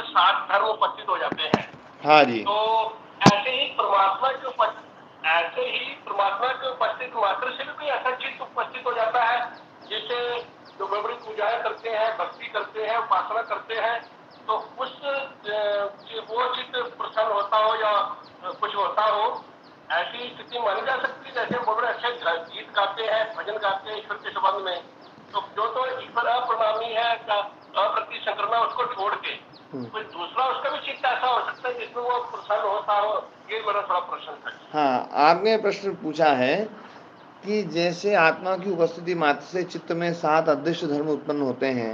सात धर्म उपस्थित हो जाते हैं। हाँ जी। तो ऐसे ही परमात्मा के उपस्थित मात्र से भी कोई ऐसा चित्त उपस्थित हो जाता है जिसे जो बड़ी पूजाएं करते हैं, भक्ति करते हैं, उपासना करते हैं, तो उस वो चित्त प्रसन्न होता हो या कुछ होता हो, ऐसी स्थिति मानी जा सकती है। जैसे बड़े अच्छे गीत गाते हैं, भजन गाते हैं ईश्वर के संबंध में, तो जो तो ईश्वर अप्रणामी है, अप्रति संक्रमण, उसको छोड़ के कोई दूसरा उसका भी चित्त ऐसा हो सकता है जिसमें वो प्रसन्न होता हो। ये मेरा थोड़ा प्रश्न था। हाँ, आपने प्रश्न पूछा है कि जैसे आत्मा की उपस्थिति मात्र से चित्त में 7 अदृश्य धर्म उत्पन्न होते हैं।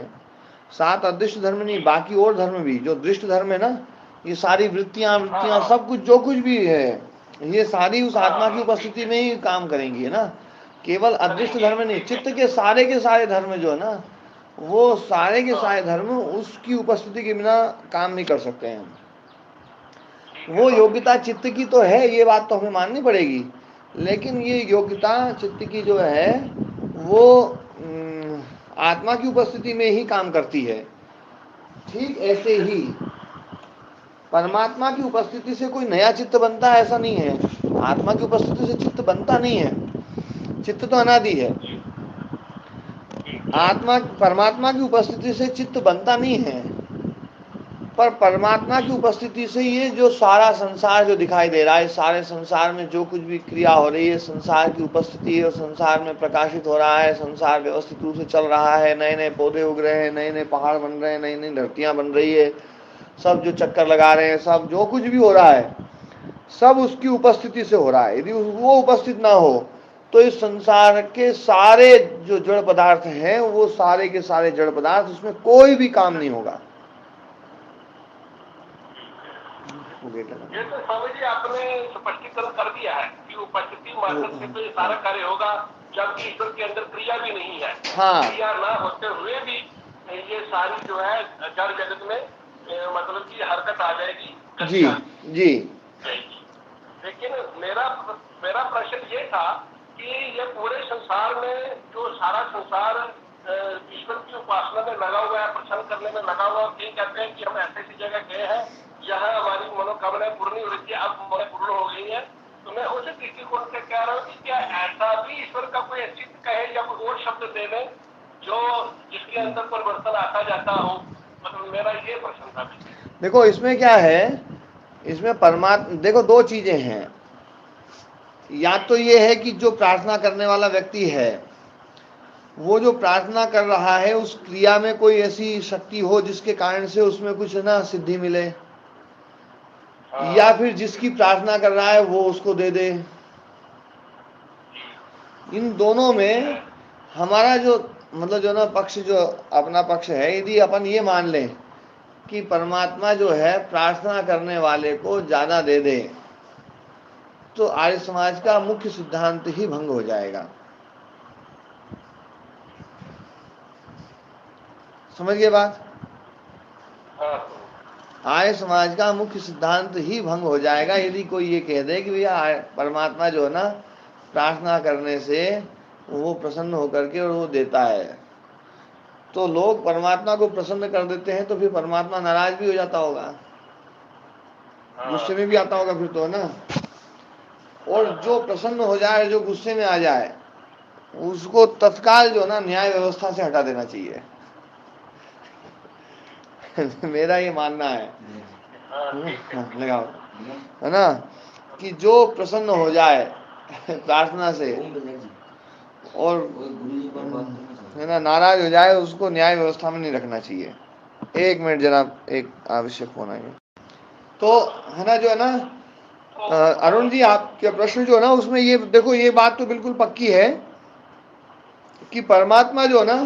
7 अदृश्य धर्म नहीं, बाकी और धर्म भी जो दृष्ट धर्म है ना, ये सारी वृत्तियां सब कुछ जो कुछ भी है, ये सारी उस आत्मा की उपस्थिति में ही काम करेंगी, है ना। केवल अदृश्य धर्म नहीं, चित्त के सारे धर्म जो है ना, वो सारे के सारे धर्म उसकी उपस्थिति के बिना काम नहीं कर सकते हैं। वो योग्यता चित्त की तो है, ये बात तो हमें माननी पड़ेगी, लेकिन ये योग्यता चित्त की जो है वो आत्मा की उपस्थिति में ही काम करती है। ठीक ऐसे ही परमात्मा की उपस्थिति से कोई नया चित्त बनता है ऐसा नहीं है। आत्मा की उपस्थिति से चित्त बनता नहीं है, चित्त तो अनादि है। आत्मा परमात्मा की उपस्थिति से चित्त बनता नहीं है, पर परमात्मा की उपस्थिति से ये जो सारा संसार जो दिखाई दे रहा है, सारे संसार में जो कुछ भी क्रिया हो रही है, संसार की उपस्थिति है और संसार में प्रकाशित हो रहा है, संसार व्यवस्थित रूप से चल रहा है, नए नए पौधे उग रहे हैं, नए नए पहाड़ बन रहे हैं, नई नई धरतियां बन रही है, सब जो चक्कर लगा रहे हैं, सब जो कुछ भी हो रहा है, सब उसकी उपस्थिति से हो रहा है। यदि वो उपस्थित ना हो तो इस संसार के सारे जो जड़ पदार्थ हैं, वो सारे के सारे जड़ पदार्थ, उसमें कोई भी काम नहीं होगा। ये तो स्वामी जी आपने स्पष्टीकरण कर दिया है कि उपस्थिति मात्र से तो ये सारा कार्य होगा, जबकि ईश्वर के अंदर क्रिया भी नहीं है। हाँ, क्रिया ना होते हुए भी ये सारी जो है जड़ जगत में मतलब की हरकत आ जाएगी, जी जी जाएगी। लेकिन मेरा मेरा प्रश्न ये था कि ये पूरे संसार में जो सारा संसार ईश्वर की उपासना में लगा हुआ है, प्रसन्न करने में लगा हुआ है, और ये कहते हैं कि हम ऐसी जगह गए हैं जहाँ हमारी मनोकामनाएं पूर्ण हो रही थी, अब पूर्ण हो गई है। तो मैं उस दृष्टिकोण से कह रहा हूँ कि क्या ऐसा भी ईश्वर का कोई अस्तित्व कहे या कोई और शब्द दे दें जो जिसके अंदर परिवर्तन आता जाता हो। मतलब मेरा ये प्रश्न था। देखो इसमें क्या है, इसमें परमात्मा, देखो दो चीजें हैं। या तो ये है कि जो प्रार्थना करने वाला व्यक्ति है, वो जो प्रार्थना कर रहा है उस क्रिया में कोई ऐसी शक्ति हो जिसके कारण से उसमें कुछ ना सिद्धि मिले, या फिर जिसकी प्रार्थना कर रहा है वो उसको दे दे। इन दोनों में हमारा जो मतलब जो ना पक्ष, जो अपना पक्ष है, यदि अपन ये मान लें कि परमात्मा जो है प्रार्थना करने वाले को ज्यादा दे दे, तो आर्य समाज का मुख्य सिद्धांत ही भंग हो जाएगा। समझ गए बात? आर्य समाज का मुख्य सिद्धांत ही भंग हो जाएगा यदि कोई ये कह दे कि भैया परमात्मा जो है ना, प्रार्थना करने से वो प्रसन्न होकर के और वो देता है। तो लोग परमात्मा को प्रसन्न कर देते हैं, तो फिर परमात्मा नाराज भी हो जाता होगा, गुस्से में भी आता होगा फिर तो, है ना। और जो प्रसन्न हो जाए, जो गुस्से में आ जाए, उसको तत्काल जो ना न्याय व्यवस्था से हटा देना चाहिए। मेरा ये मानना है। लगाओ, है ना, कि जो प्रसन्न हो जाए प्रार्थना से और है ना नाराज हो जाए, उसको न्याय व्यवस्था में नहीं रखना चाहिए। एक मिनट जनाब, एक आवश्यक फोन आएगा। तो है ना, जो है ना अरुण जी, आपके प्रश्न जो है ना उसमें ये देखो, ये बात तो बिल्कुल पक्की है कि परमात्मा जो है ना,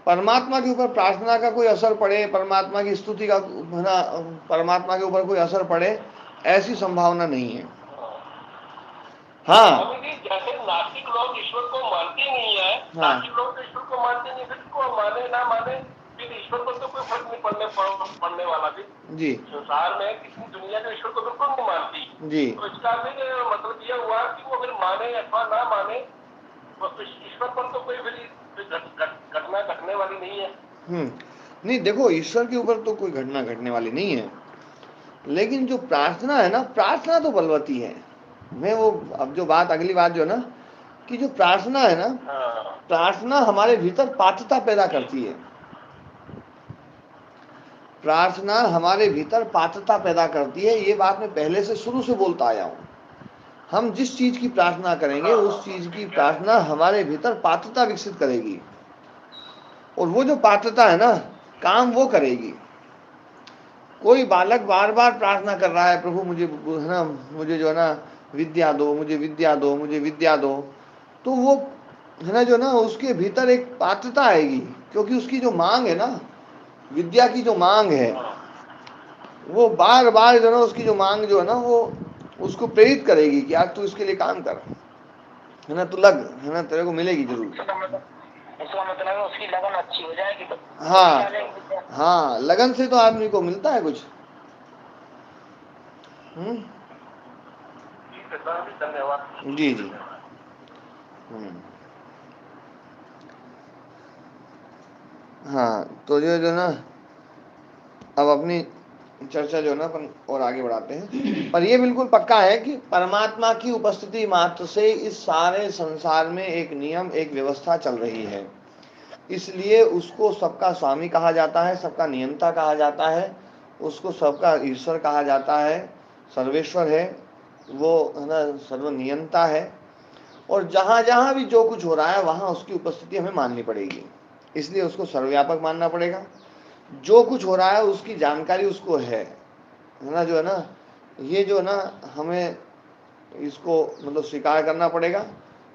परमात्मा के ऊपर प्रार्थना का कोई असर पड़े, परमात्मा की स्तुति का है ना परमात्मा के ऊपर कोई असर पड़े, ऐसी संभावना नहीं है। हाँ, जैसे नास्तिक लोग ईश्वर को मानते नहीं है, हाँ, नास्तिक लोग तो ईश्वर को मानते नहीं, फिर को माने ना माने फिर ईश्वर को तो कोई फर्क नहीं पड़ने वाला भी। जी संसार में किसी दुनिया जो ईश्वर को बिल्कुल नहीं मानती, जी, तो इसका भी मतलब यह हुआ कि वो फिर माने अथवा ना माने, ईश्वर पर तो कोई भी घटना घटने वाली नहीं है। नहीं देखो, ईश्वर के ऊपर तो कोई घटना घटने वाली नहीं है, लेकिन जो प्रार्थना है ना, प्रार्थना तो बलवती है। मैं वो अब जो बात अगली बात जो ना, कि जो प्रार्थना है ना, हाँ प्रार्थना हमारे भीतर पात्रता पैदा करती है। प्रार्थना हमारे भीतर पात्रता पैदा करती है, ये बात मैं पहले से शुरू से बोलता आया हूं। हम जिस चीज की प्रार्थना करेंगे हाँ उस हाँ, चीज की ठीक है। प्रार्थना हमारे भीतर पात्रता विकसित करेगी, और वो जो पात्रता है ना, काम वो करेगी। कोई बालक बार बार प्रार्थना कर रहा है, प्रभु मुझे है ना, मुझे जो है ना विद्या दो, मुझे विद्या दो, मुझे विद्या दो, तो वो है ना जो ना उसके भीतर एक पात्रता आएगी, क्योंकि उसकी जो मांग है ना, विद्या की जो मांग है, हाँ वो बार बार जो ना उसकी जो मांग जो है ना, वो उसको प्रेरित करेगी कि यार तू इसके लिए काम कर, है ना, तू लग, है ना, तेरे को मिलेगी जरूर। इसका मतलब है उसकी लगन अच्छी हो जाएगी तो हाँ, निकालेगी विद्या। हाँ, लगन से तो आदमी को मिलता है कुछ। ठीक है सर, धन्यवाद। जी जी। हम्म। हाँ, तो जो जो ना, अब अपनी चर्चा जो है ना अपन और आगे बढ़ाते हैं, पर ये बिल्कुल पक्का है कि परमात्मा की उपस्थिति मात्र से इस सारे संसार में एक नियम, एक व्यवस्था चल रही है। इसलिए उसको सबका स्वामी कहा जाता है, सबका नियंता कहा जाता है, उसको सबका ईश्वर कहा जाता है, सर्वेश्वर है वो, है ना, सर्वनियंता है। और जहाँ जहाँ भी जो कुछ हो रहा है वहाँ उसकी उपस्थिति हमें माननी पड़ेगी, इसलिए उसको सर्वव्यापक मानना पड़ेगा। जो कुछ हो रहा है उसकी जानकारी उसको है ना, जो है ना, ये जो है ना, हमें इसको मतलब स्वीकार करना पड़ेगा,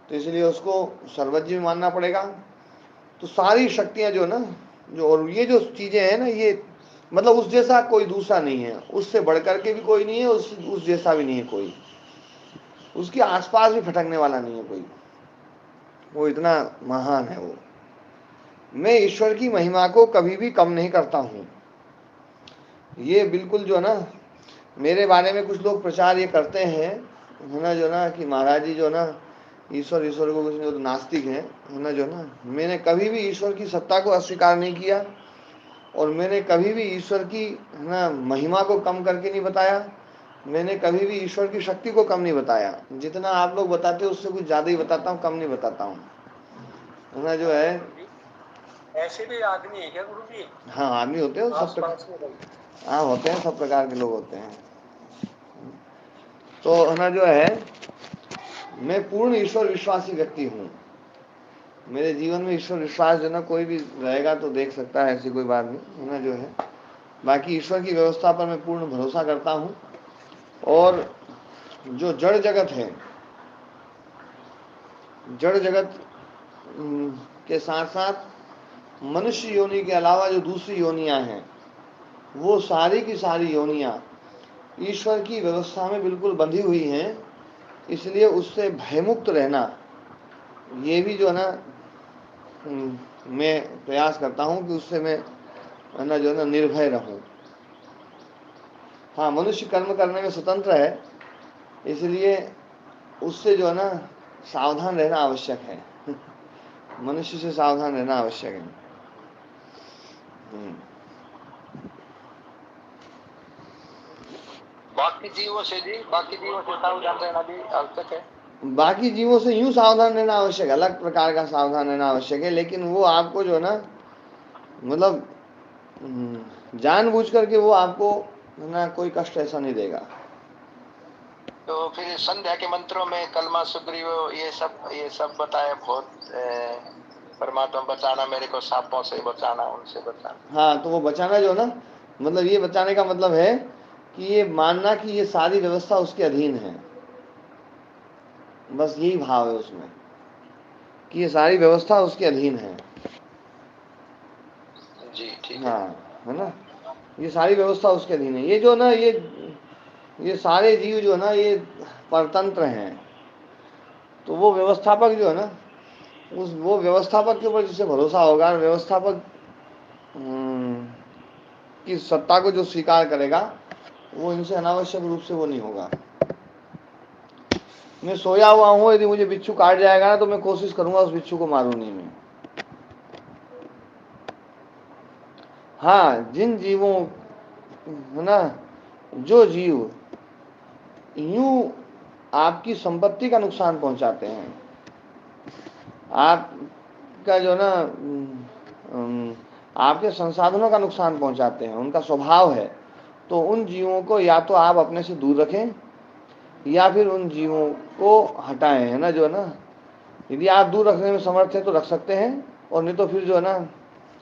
तो इसलिए उसको सर्वज्ञ भी मानना पड़ेगा। तो सारी शक्तियां जो है ना, जो और ये जो चीजें हैं ना, ये मतलब उस जैसा कोई दूसरा नहीं है, उससे बढ़कर के भी कोई नहीं है, उस जैसा भी नहीं है कोई, उसके आसपास भी फटकने वाला नहीं है कोई, वो इतना महान है वो। मैं ईश्वर की महिमा को कभी भी कम नहीं करता हूँ। ये बिल्कुल जो है ना, मेरे बारे में कुछ लोग प्रचार ये करते हैं, है ना जो ना, कि महाराज जी जो ना ईश्वर ईश्वर को कुछ जो नास्तिक हैं, है ना जो ना, मैंने कभी भी ईश्वर की सत्ता को अस्वीकार नहीं किया, और मैंने कभी भी ईश्वर की, है ना, महिमा को कम करके नहीं बताया। मैंने कभी भी ईश्वर की शक्ति को कम नहीं बताया। जितना आप लोग बताते हो उससे कुछ ज़्यादा ही बताता हूँ, कम नहीं बताता हूँ, है ना जो है। ऐसे भी आदमी है क्या गुरु जी? हाँ, आदमी होते हैं सब प्रकार। आसपास में भाई। हाँ, होते हैं, सब प्रकार के लोग होते हैं। तो है ना जो है, मैं पूर्ण ईश्वर विश्वासी व्यक्ति हूँ। मेरे जीवन में ईश्वर विश्वास जो ना कोई भी रहेगा तो देख सकता है, ऐसी कोई बात नहीं, है ना जो है। बाकी ईश्वर की व्यवस्था पर मैं पूर्ण भरोसा करता हूँ। और जो जड़ जगत है, जड़ जगत के साथ साथ मनुष्य योनि के अलावा जो दूसरी योनियां हैं, वो सारी की सारी योनियां ईश्वर की व्यवस्था में बिल्कुल बंधी हुई हैं। इसलिए उससे भयमुक्त रहना, ये भी जो है ना, मैं प्रयास करता हूँ कि उससे मैं, है ना जो है ना, निर्भय रहूं। हाँ, मनुष्य कर्म करने में स्वतंत्र है, इसलिए उससे जो है ना सावधान रहना आवश्यक है। मनुष्य से सावधान रहना आवश्यक है। बाकी जीवों से जी, बाकी जीवों से सावधान रहना भी आवश्यक है। बाकी जीवों से यूं सावधान रहना आवश्यक है, अलग प्रकार का सावधान रहना आवश्यक है, लेकिन वो आपको जो है ना, मतलब जानबूझ करके वो आपको, है ना, कोई कष्ट ऐसा नहीं देगा। तो फिर संध्या के मंत्रों में कलमा सुग्रीव ये सब बताया बहुत। परमात्मा बचाना, मेरे को सांपों से बचाना, उनसे बचाना। हाँ, तो वो बचाना जो है ना, मतलब ये बचाने का मतलब है कि ये मानना कि ये सारी व्यवस्था उसके अधीन है, बस यही भाव है उसमें, कि ये सारी व्यवस्था उसके अधीन है। जी ठीक है। हाँ, है ना, ये सारी व्यवस्था उसके अधीन है। ये जो ना, ये सारे जीव जो है ना, ये परतंत्र हैं। तो वो व्यवस्थापक जो है ना, उस वो व्यवस्थापक के ऊपर जिसे भरोसा होगा, व्यवस्थापक की सत्ता को जो स्वीकार करेगा, वो इनसे अनावश्यक रूप से वो नहीं होगा। मैं सोया हुआ हूँ, यदि मुझे बिच्छू काट जाएगा ना, तो मैं कोशिश करूंगा उस बिच्छू को मारूं नहीं मैं। हाँ, जिन जीवों, है ना, जो जीव यूं आपकी संपत्ति का नुकसान पहुंचाते हैं, आपका जो ना आपके संसाधनों का नुकसान पहुंचाते हैं, उनका स्वभाव है, तो उन जीवों को या तो आप अपने से दूर रखें या फिर उन जीवों को हटाएं, है ना, जो है ना, यदि आप दूर रखने में समर्थ हैं तो रख सकते हैं, और नहीं तो फिर जो है ना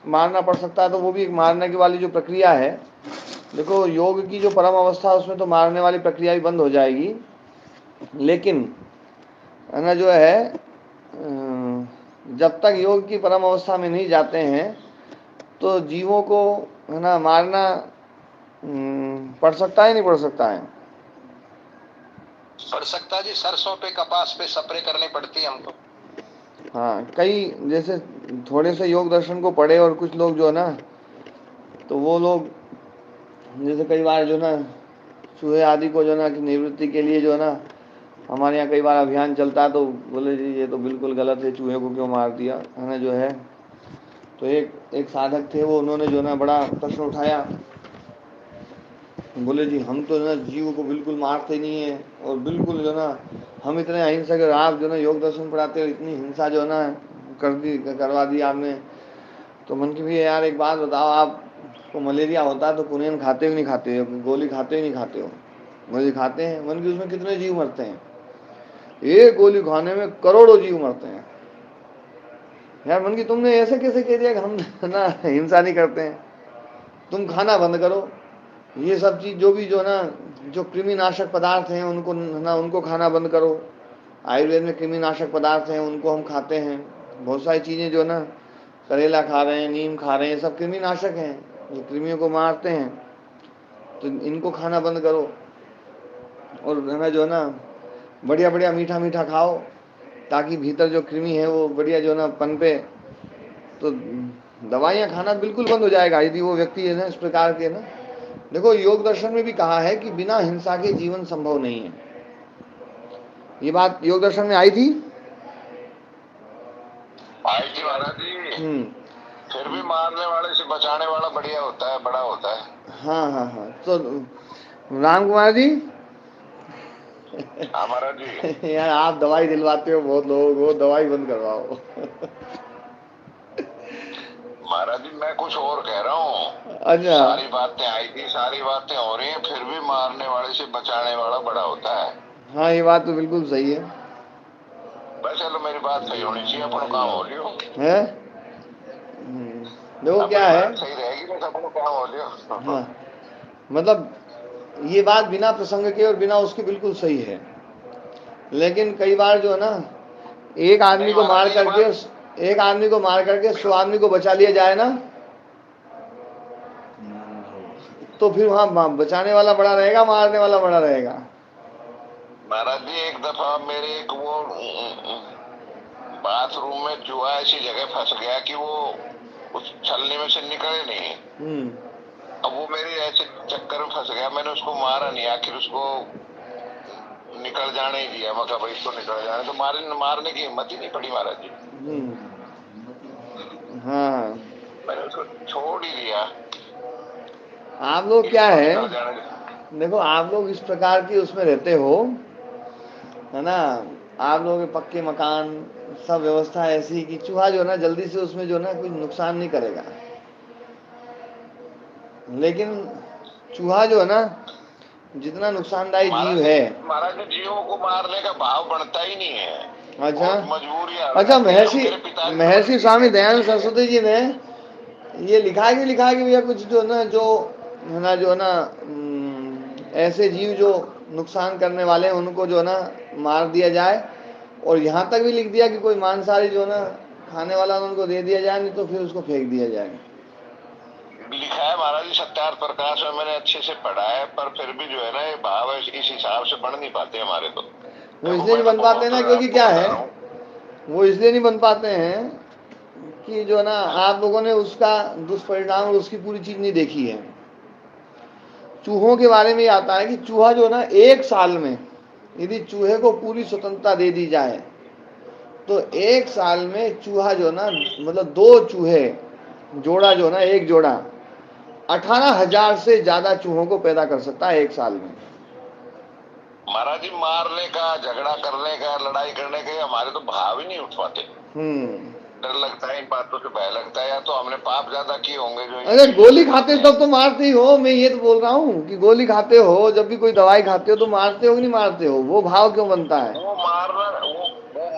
मारना पड़ सकता है, तो वो भी एक मारने की वाली जो प्रक्रिया है, देखो योग की जो परम अवस्था है उसमें तो मारने वाली प्रक्रिया भी बंद हो जाएगी, लेकिन है ना जो है जब तक योग की परम अवस्था में नहीं जाते हैं तो जीवों को, है ना, मारना पड़ सकता है, नहीं पड़ सकता है? पड़ सकता है जी, सरसों पे कपास पे स्प्रे करनी पड़ती है हमको। हाँ, कई जैसे थोड़े से योग दर्शन को पढ़े और कुछ लोग जो है ना, तो वो लोग जैसे कई बार जो ना चूहे आदि को जो ना कि निवृत्ति के लिए जो है ना, हमारे यहाँ कई बार अभियान चलता है, तो बोले जी ये तो बिल्कुल गलत है, चूहे को क्यों मार दिया, है ना जो है। तो एक साधक थे, वो उन्होंने जो ना बड़ा प्रश्न उठाया, बोले जी हम तो ना जीव को बिल्कुल मारते नहीं है, और बिल्कुल जो ना हम इतने अहिंसक, आप जो ना योग दर्शन पढ़ाते हो, इतनी हिंसा जो ना करवा दी आपने। तो मन की भी यार एक बात बताओ, आपको मलेरिया होता है तो कुनेन खाते हो नहीं खाते हो, गोली खाते हो नहीं खाते हो? गोली खाते हैं। मन की उसमें कितने जीव मरते हैं? एक गोली खाने में करोड़ों जीव मरते हैं। यार मन की तुमने ऐसे कैसे कह दिया कि हम ना हिंसा नहीं करते हैं? तुम खाना बंद करो, ये सब चीज जो भी जो ना जो कृमिनाशक पदार्थ हैं उनको ना उनको खाना बंद करो। आयुर्वेद में कृमिनाशक पदार्थ हैं, उनको हम खाते हैं। बहुत सारी चीजें जो ना करेला खा रहे हैं, नीम खा रहे हैं, सब कृमिनाशक हैं, ये कृमियों को मारते हैं, तो इनको खाना बंद करो। और है ना जो है ना बढ़िया बढ़िया मीठा मीठा खाओ, ताकि भीतर जो कृमि है वो बढ़िया जो ना पनपे। तो दवाइयाँ खाना बिल्कुल बंद हो जाएगा यदि वो व्यक्ति है ना इस प्रकार के ना। देखो योग दर्शन में भी कहा है कि बिना हिंसा के जीवन संभव नहीं है। ये बात योग दर्शन में आई थी। आई थी महाराज जी। फिर भी मारने वाले से बचाने वाला बढ़िया होता है, बड़ा होता है। हाँ हाँ हाँ। तो राम कुमार जी, हाँ महाराज जी। यार आप दवाई दिलवाते हो बहुत लोगों को, दवाई बंद करवाओ। महाराज जी मैं कुछ और कह रहा हूँ। अच्छा, सारी बातें आई थी, सारी बातें हो रही हैं, फिर भी मारने वाले से बचाने वाला बड़ा होता है। हाँ ये बात तो बिल्कुल सही है। बस चलो मेरी बात सही होनी चाहिए, अपना काम हो लियो है देखो क्या है। बात सही रहेगी बस अपना काम हो लियो। हाँ, मतलब ये बात बिना प्रसंग के और बिना उसके बिल्कुल सही है, लेकिन कई बार जो है ना एक आदमी नहीं को महाराज मार जी ये करके, बात एक आदमी को मार करके 100 आदमी को बचा लिया जाए ना, तो फिर वहां बचाने वाला बड़ा रहेगा, मारने वाला बड़ा रहेगा? महाराज जी एक दफा मेरे एक वो बाथरूम में चूहा ऐसी जगह फंस गया कि वो उस छलनी में से निकले नहीं। अब वो मेरी ऐसे चक्कर में फंस गया, मैंने उसको मारा नहीं, आखिर उसको निकल जाने ही दिया। मैं कहा भाई इसको निकल जाने तो मारने की हिम्मत ही नहीं पड़ी महाराज जी। हाँ, मैंने उसको छोड़ ही दिया। आप लोग क्या है, निकल जाने देखो आप लोग इस प्रकार की उसमें रहते हो, है ना, आप लोगों के पक्के मकान, सब व्यवस्था ऐसी कि चूहा जो है ना जल्दी से उसमें जो है ना कोई नुकसान नहीं करेगा। लेकिन चूहा जो है ना जितना नुकसानदायी जीव है, महाराज जी जीवों को मारने का भाव बनता ही नहीं है। अच्छा मजबूरी अच्छा, महर्षि स्वामी दयानंद सरस्वती जी ने ये लिखा है कि भैया कुछ जो ना जो है ना ऐसे जीव जो नुकसान करने वाले हैं उनको जो है ना मार दिया जाए, और यहाँ तक भी लिख दिया कि कोई मांसाहारी जो है ना खाने वाला उनको दे दिया जाए, नहीं तो फिर उसको फेंक दिया जाए। लिखा है महाराज जी सत्यार्थ प्रकाश में, मैंने अच्छे से पढ़ा है, पर फिर भी जो है ना ये भाव इस हिसाब से बन नहीं पाते हमारे। तो वो इसलिए नहीं बन पाते ना, क्योंकि क्या है, वो इसलिए नहीं बन पाते हैं कि जो ना आप लोगों ने उसका दुष्परिणाम और उसकी पूरी चीज नहीं देखी है। चूहों के बारे में आता है कि चूहा जो ना 1 साल में यदि चूहे को पूरी स्वतंत्रता दे दी जाए तो 1 साल में चूहा जो ना मतलब 2 चूहे जोड़ा जो ना, एक जोड़ा 18,000 से ज्यादा चूहों को पैदा कर सकता है एक साल में। महाराज जी मारने का, झगड़ा करने का, लड़ाई करने के हमारे तो भाव ही नहीं उठ पाते। डर लगता है इन बातों से, भय लगता है, या तो हमने पाप ज्यादा किए होंगे जो। अरे गोली खाते तब तो मारते ही हो, मैं ये तो बोल रहा हूँ कि गोली खाते हो, जब भी कोई दवाई खाते हो तो मारते हो कि नहीं मारते हो, वो भाव क्यों बनता है? वो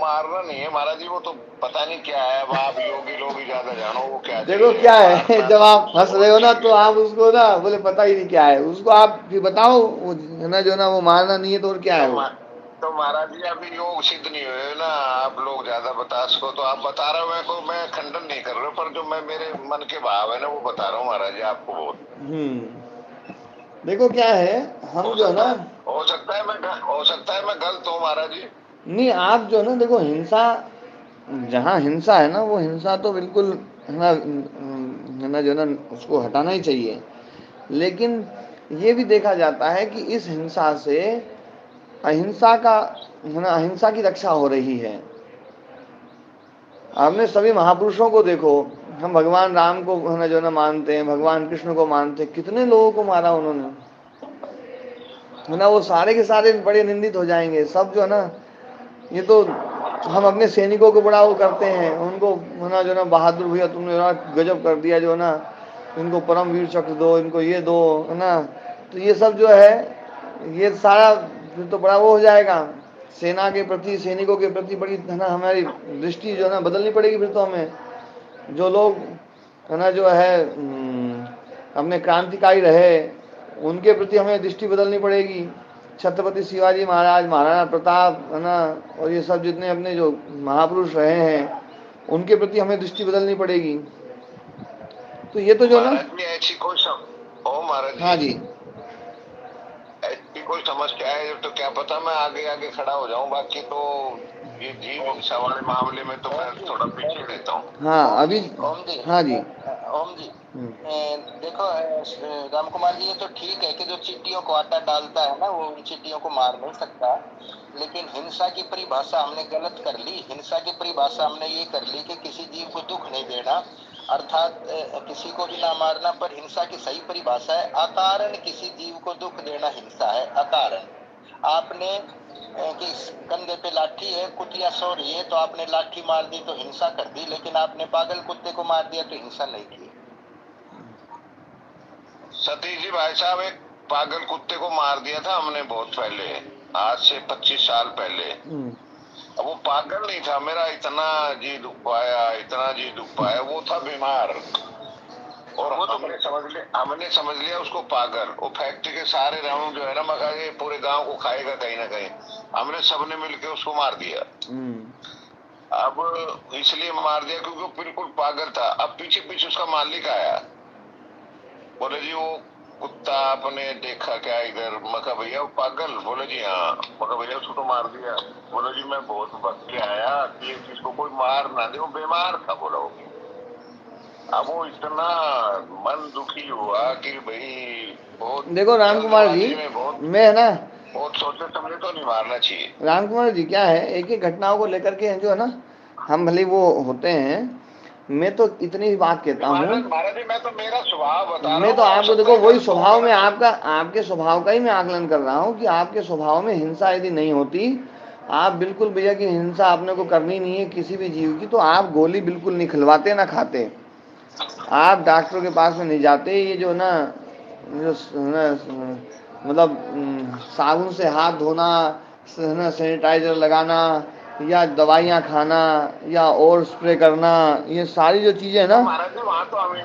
मारना नहीं है महाराज जी, वो तो पता नहीं क्या है। अब आप योगी लोग ही ज्यादा जानो वो क्या देखो चीज क्या है, मारना जब आप हंस और रहे हो ना चीज तो है। आप उसको ना बोले पता ही नहीं क्या है, उसको आप फिर बताओ वो है ना, जो ना वो मारना नहीं है तो और क्या है वो? तो महाराज जी अभी योग सिद्ध नहीं हुए ना, आप लोग ज्यादा बता सको तो आप बता रहे हो। मैं खंडन नहीं कर रहा हूँ, पर जो मैं मेरे मन के भाव है ना वो बता रहा हूँ महाराज जी आपको। बहुत देखो क्या है, हम जो है ना, हो सकता है मैं गलत हूँ महाराज जी। नहीं आप जो है ना, देखो हिंसा, जहाँ हिंसा है ना, वो हिंसा तो बिल्कुल है ना जो है ना, उसको हटाना ही चाहिए। लेकिन ये भी देखा जाता है कि इस हिंसा से अहिंसा का है ना, अहिंसा की रक्षा हो रही है। आपने सभी महापुरुषों को देखो, हम भगवान राम को है ना जो ना मानते हैं, भगवान कृष्ण को मानते हैं, कितने लोगों को मारा उन्होंने, है ना, वो सारे के सारे बड़े निंदित हो जाएंगे सब जो है ना। ये तो हम अपने सैनिकों को बड़ा वो करते हैं, उनको है ना जो ना, बहादुर भैया तुमने ना गजब कर दिया जो ना, इनको परम वीर चक्र दो, इनको ये दो, है ना। तो ये सब जो है, ये सारा फिर तो बड़ा वो हो जाएगा। सेना के प्रति, सैनिकों के प्रति बड़ी है ना हमारी दृष्टि जो है ना बदलनी पड़ेगी फिर तो हमें। जो लोग है ना जो है अपने क्रांतिकारी रहे, उनके प्रति हमें दृष्टि बदलनी पड़ेगी। छत्रपति शिवाजी महाराज, महाराणा प्रताप, है ना, और ये सब जितने अपने जो महापुरुष रहे हैं, उनके प्रति हमें दृष्टि बदलनी पड़ेगी। तो ये तो जो ना, महाराज जी ऐसी कोई ओ महाराज हाँ जी जी, ऐसी कोई समस्या है तो क्या पता मैं आगे आगे खड़ा हो जाऊं, बाकी तो ये जीव हिंसा वाले मामले में तो मैं थोड़ा पीछे रहता हूँ। हाँ अभी, हाँ जी, ओम जी देखो राम कुमार जी, ये तो ठीक है कि जो चींटियों को आटा डालता है ना वो उन चींटियों को मार नहीं सकता, लेकिन हिंसा की परिभाषा हमने गलत कर ली। हिंसा की परिभाषा हमने ये कर ली कि किसी जीव को दुख नहीं देना, अर्थात किसी को भी ना मारना। पर हिंसा की सही परिभाषा है अकारण किसी जीव को दुख देना हिंसा है। अकारण आपने कि कंधे पे लाठी है, कुतिया सो रही है, तो आपने लाठी मार दी तो हिंसा कर दी, लेकिन आपने पागल कुत्ते को मार दिया तो हिंसा नहीं की। सतीश जी भाई साहब, एक पागल कुत्ते को मार दिया था हमने बहुत पहले, आज से 25 साल पहले। अब वो पागल नहीं था, मेरा इतना जी दुख पाया, इतना जी दुख पाया, वो था बीमार। और वो तो हमने समझ लिया उसको पागल। वो फैक्ट्री के सारे राउंड जो है ना, मगर ये पूरे गांव को खाएगा कहीं ना कहीं, हमने सबने मिलके उसको मार दिया। अब इसलिए मार दिया क्योंकि वो बिल्कुल पागल था। अब पीछे पीछे उसका मालिक आया, बोले जी वो कुत्ता आपने देखा क्या इधर? मका भैया वो पागल? बोले जी हाँ। मका भैया उसको तो मार दिया। बोले जी मैं बहुत भग के आया कि इसको कोई मार ना दे, वो बीमार था। बोला वो, अब वो इतना मन दुखी हुआ कि भाई बहुत। देखो राम कुमार जी, मैं है ना, बहुत सोचे समझे तो नहीं मारना चाहिए। राम कुमार जी क्या है, एक एक घटनाओं को लेकर के जो है ना, हम भले वो होते हैं, मैं तो इतनी ही बात कहता हूँ, महाराज जी मैं तो मेरा स्वभाव बता रहा मैं तो हूँ। आपको देखो वही स्वभाव में आपका, आपके स्वभाव का ही मैं आकलन कर रहा हूँ कि आपके स्वभाव में हिंसा यदि नहीं होती, आप बिल्कुल भैया कि हिंसा आपने को करनी नहीं है किसी भी जीव की, तो आप गोली बिल्कुल नहीं खिलवाते ना खाते, आप डॉक्टरों के पास में नहीं जाते। ये जो ना, जो मतलब साबुन से हाथ धोना, है ना, सैनिटाइजर लगाना, या दवाइयाँ खाना, या और स्प्रे करना, ये सारी जो चीजें है ना। महाराज जी वहाँ तो हम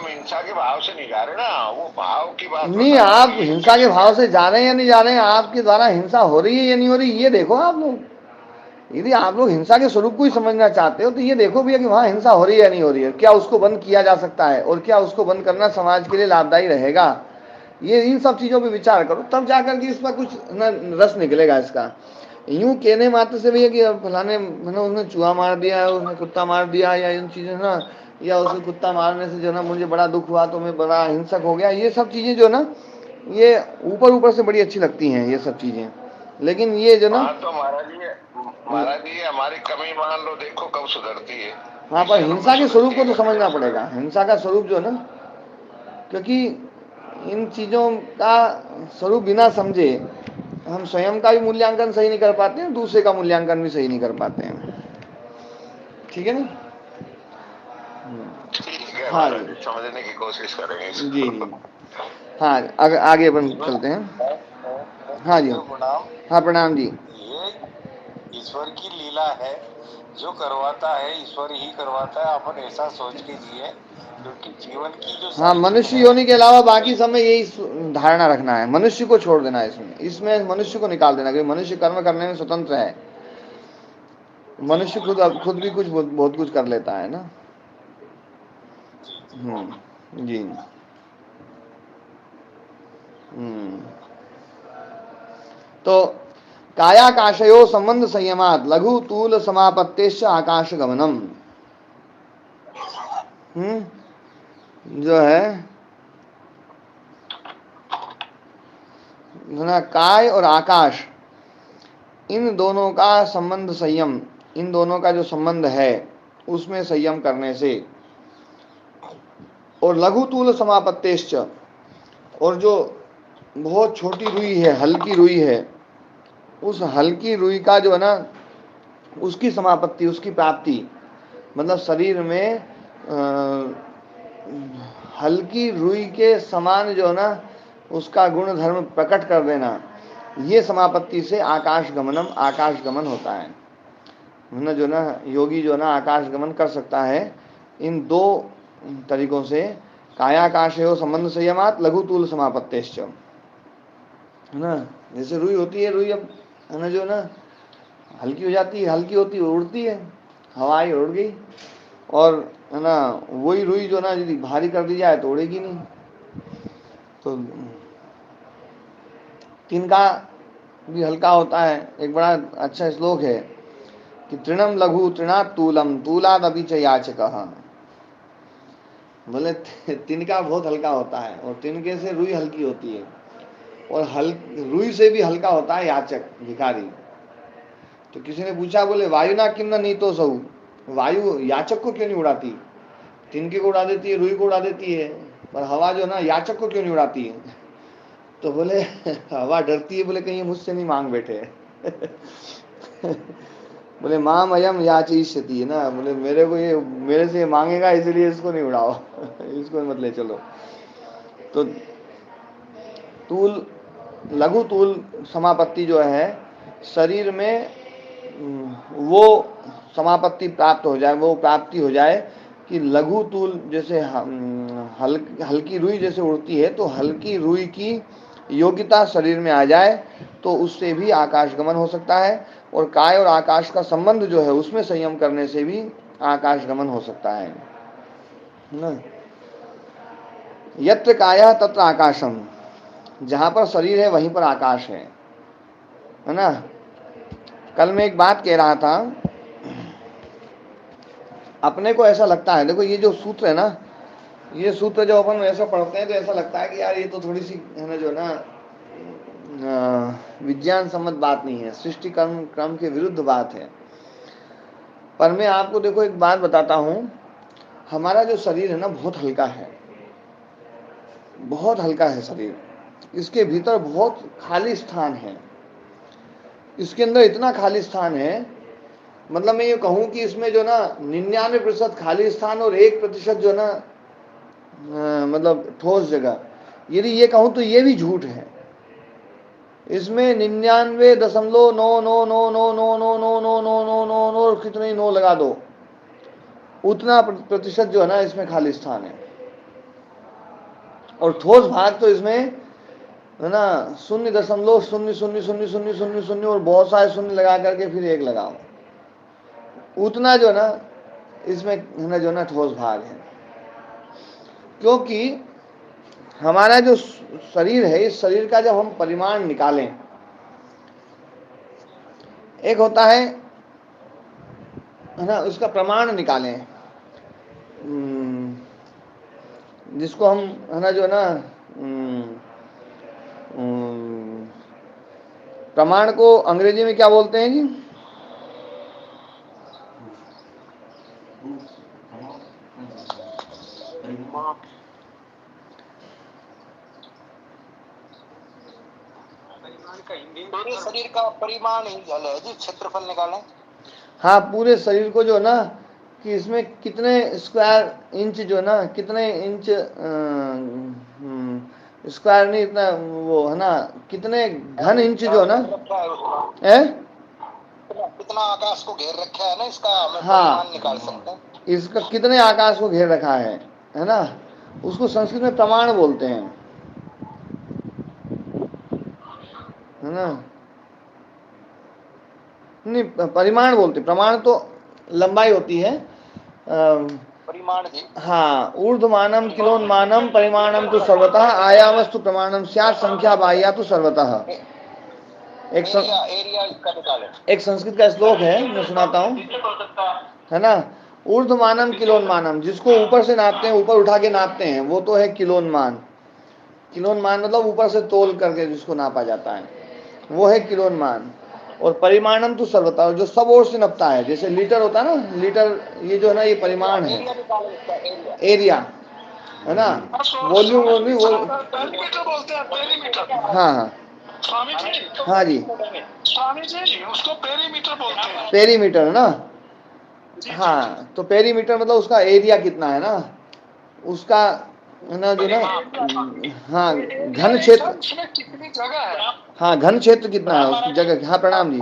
हिंसा के भाव से नहीं जा रहे ना, वो भाव की बात नहीं, आप हिंसा के भाव से जा रहे हैं या नहीं जा रहे हैं, आपके द्वारा हिंसा हो रही है या नहीं हो रही, ये देखो आप लोग। यदि आप लोग हिंसा के स्वरूप को ही समझना चाहते हो तो ये देखो भैया कि वहाँ हिंसा हो रही है या नहीं हो रही है, क्या उसको बंद किया जा सकता है, और क्या उसको बंद करना समाज के लिए लाभदायी रहेगा। ये इन सब चीज़ों पे विचार करो, तब जाकर के इसमें कुछ न रस निकलेगा इसका। यूं कहने मात्र से भैया कि फलाने मैंने उसने चूहा मार दिया, उसने कुत्ता मार दिया, या इन चीज़ें ना, या उसने कुत्ता मारने से जो ना मुझे बड़ा दुख हुआ तो मैं बड़ा हिंसक हो गया, ये सब चीज़ें जो ना, ये ऊपर ऊपर से बड़ी अच्छी लगती हैं ये सब चीज़ें, लेकिन ये जो ना, तो महाराज जी हमारी कमी मान लो, देखो कब सुधरती है। हाँ पर हिंसा के स्वरूप को तो समझना पड़ेगा, हिंसा का स्वरूप जो है ना, क्योंकि इन चीजों का स्वरूप बिना समझे हम स्वयं का भी मूल्यांकन सही नहीं कर पाते हैं, दूसरे का मूल्यांकन भी सही नहीं कर पाते हैं। ठीक है ना? ठीक है हाँ महाराज जी, जी, समझने की कोशिश करेंगे जी इसको। जी। हाँ, आगे अपन चलते हैं। हाँ जी, प्रणाम। हाँ प्रणाम जी। ये ईश्वर की लीला है, जो करवाता है ईश्वर ही करवाता है, अपन ऐसा सोच के जिए, क्योंकि जीवन की जो हाँ, सारी मनुष्य चीज है योनि के अलावा बाकी सब में यही धारणा रखना है, मनुष्य को छोड़ देना है, इसमें मनुष्य को निकाल देना, क्योंकि मनुष्य कर्म करने में स्वतंत्र है। मनुष्य खुद भी कुछ बहुत कुछ कर लेता है ना। जी। तो कायाकाशयो संबंध संयमात लघु तूल समापत्तेश्च आकाश गमनम। जो है ना, काय और आकाश, इन दोनों का संबंध संयम, इन दोनों का जो संबंध है उसमें संयम करने से, और लघु तूल समापत्तेश्च, और जो बहुत छोटी रुई है, हल्की रुई है, उस हल्की रुई का जो है ना, उसकी समापत्ति, उसकी प्राप्ति, मतलब शरीर में हल्की रुई के समान जो है ना उसका गुण धर्म प्रकट कर देना, ये समापत्ति से आकाश गमनम, आकाश गमन होता है ना। जो ना योगी जो ना आकाश गमन कर सकता है इन दो तरीकों से, कायाकाश हो संबंध संयमात लघु तूल समापत्तेश्च, है ना। जैसे रुई होती है, रुई अब है ना जो ना हल्की हो जाती है, हल्की होती है, उड़ती है, हवा आई उड़ गई, और है ना वही रुई जो ना यदि भारी कर दी जाए तो उड़ेगी नहीं। तो तिनका भी हल्का होता है। एक बड़ा अच्छा श्लोक है कि तृणम लघु तृणात् तूलम तूलाद अभी च याचकः। बोले तिनका बहुत हल्का होता है, और तिनके से रुई हल्की होती है, और रुई से भी हल्का होता है याचक, भिखारी। तो किसी ने पूछा, बोले वायु ना किम न नीतो सहु, वायु याचक को क्यों नहीं उड़ाती? तिनके को उड़ा देती है, रुई को उड़ा देती है, पर हवा जो ना याचक को क्यों नहीं उड़ाती है? तो बोले हवा डरती है, बोले कहीं ये मुझसे नहीं मांग बैठे। बोले माम अयम याचिष्यति, है ना, बोले मेरे से मांगेगा, इसलिए इसको नहीं उड़ाओ। इसको मत ले चलो। तो तूल, लघु तूल समापत्ति जो है, शरीर में वो समापत्ति प्राप्त हो जाए, वो प्राप्ति हो जाए कि लघु तूल, जैसे हल्की रुई जैसे उड़ती है, तो हल्की रुई की योग्यता शरीर में आ जाए, तो उससे भी आकाश गमन हो सकता है। और काय और आकाश का संबंध जो है, उसमें संयम करने से भी आकाश गमन हो सकता है ना। यत्र काया तत्र आकाशम, जहां पर शरीर है वहीं पर आकाश है ना। कल मैं एक बात कह रहा था, अपने को ऐसा लगता है, देखो ये जो सूत्र है ना, ये सूत्र जब अपन ऐसा पढ़ते हैं तो ऐसा लगता है कि यार ये तो थोड़ी सी है ना जो ना विज्ञान सम्मत बात नहीं है, सृष्टि क्रम के विरुद्ध बात है। पर मैं आपको देखो एक बात बताता हूँ, हमारा जो शरीर है ना बहुत हल्का है, बहुत हल्का है शरीर। इसके भीतर बहुत खाली स्थान है, इसके अंदर इतना खाली स्थान है, मतलब मैं ये कहूँ कि इसमें जो ना 99% खाली स्थान और 1% जो ना मतलब ठोस जगह, यदि ये कहूँ तो ये भी झूठ है। इसमें 99.99999999999 कितने नो लगा दो, उतना प्रतिशत जो है ना इसमें खाली स्थान है। और ठोस भाग तो इसमें है ना 0.00000000 और बहुत सारे शून्य लगा करके फिर एक लगाओ, उतना जो ना इसमें है ना जो ना ठोस भाग है। क्योंकि हमारा जो शरीर है, इस शरीर का जब हम परिमाण निकालें, एक होता है ना उसका प्रमाण निकालें, जिसको हम है ना जो ना प्रमाण को अंग्रेजी में क्या बोलते हैं जी? पूरे शरीर का परिमाण ही जल है जी, क्षेत्रफल निकालें। हाँ, पूरे शरीर को जो है ना कि इसमें कितने स्क्वायर इंच जो है ना, कितने इंच स्क्वायर नहीं, इतना वो है ना, कितने घन इंच जो है ना रखा है उसको, है। कितना आकाश को घेर रखा है ना, इसका हमें हाँ, परिमाण निकाल सकते हैं। इसका कितने आकाश को घेर रखा है ना, उसको संस्कृत में प्रमाण बोलते हैं, है ना। नहीं, परिमाण बोलते, प्रमाण तो लंबाई होती है। परिमाण जी, हाँ, ऊर्ध्वमानम किलोन्मानम परिमाणम तो सर्वतः आयामस्तु प्रमाणम स्यात् संख्या बाह्या तो सर्वतः। एरिया इसका निकालें। एक संस्कृत का श्लोक है, मैं सुनाता हूँ, है ना। ऊर्ध्वमानम किलोन्मानम, जिसको ऊपर से नापते हैं, ऊपर उठा के नापते हैं, वो तो है किलोन्मान। किलोन्मान मतलब ऊपर से तोल करके जिसको नापा जाता है, वो है किलोन्मान। और परिमाणम तो सर्वथा, जो सब ओर से नपता है, जैसे लीटर होता है ना, लीटर, ये जो है ना, ये परिमाण है, एरिया, है ना। वॉल्यूम नहीं, वो पेरीमीटर बोलते हैं, पेरीमीटर। हाँ हाँ स्वामी जी, हाँ जी, स्वामी जी उसको पेरीमीटर बोलते हैं। पेरीमीटर है ना। जी, जी, हाँ, तो पेरीमीटर मतलब उसका एरिया कितना है ना, उसका, है ना, जो ना, हाँ, घन क्षेत्र, उसमें कितनी जगह है। हाँ, घन क्षेत्र कितना है उस जगह। हाँ, प्रणाम जी।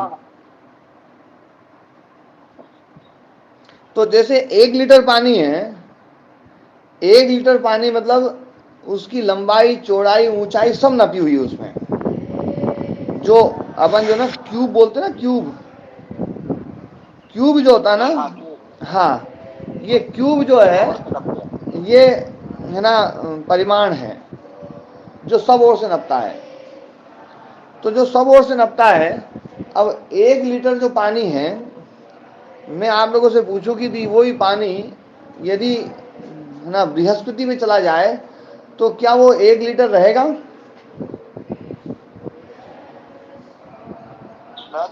तो जैसे 1 लीटर पानी है, 1 लीटर पानी मतलब उसकी लंबाई चौड़ाई ऊंचाई सब नपी हुई है उसमें। जो अपन जो ना क्यूब बोलते हैं ना, क्यूब, क्यूब जो होता है ना, हाँ, ये क्यूब जो है, ये है ना परिमाण है, जो सब ओर से नपता है। तो जो सब ओर से नपता है, अब 1 लीटर जो पानी है, मैं आप लोगों से पूछूं कि भी वही पानी यदि है ना बृहस्पति में चला जाए, तो क्या वो 1 लीटर रहेगा?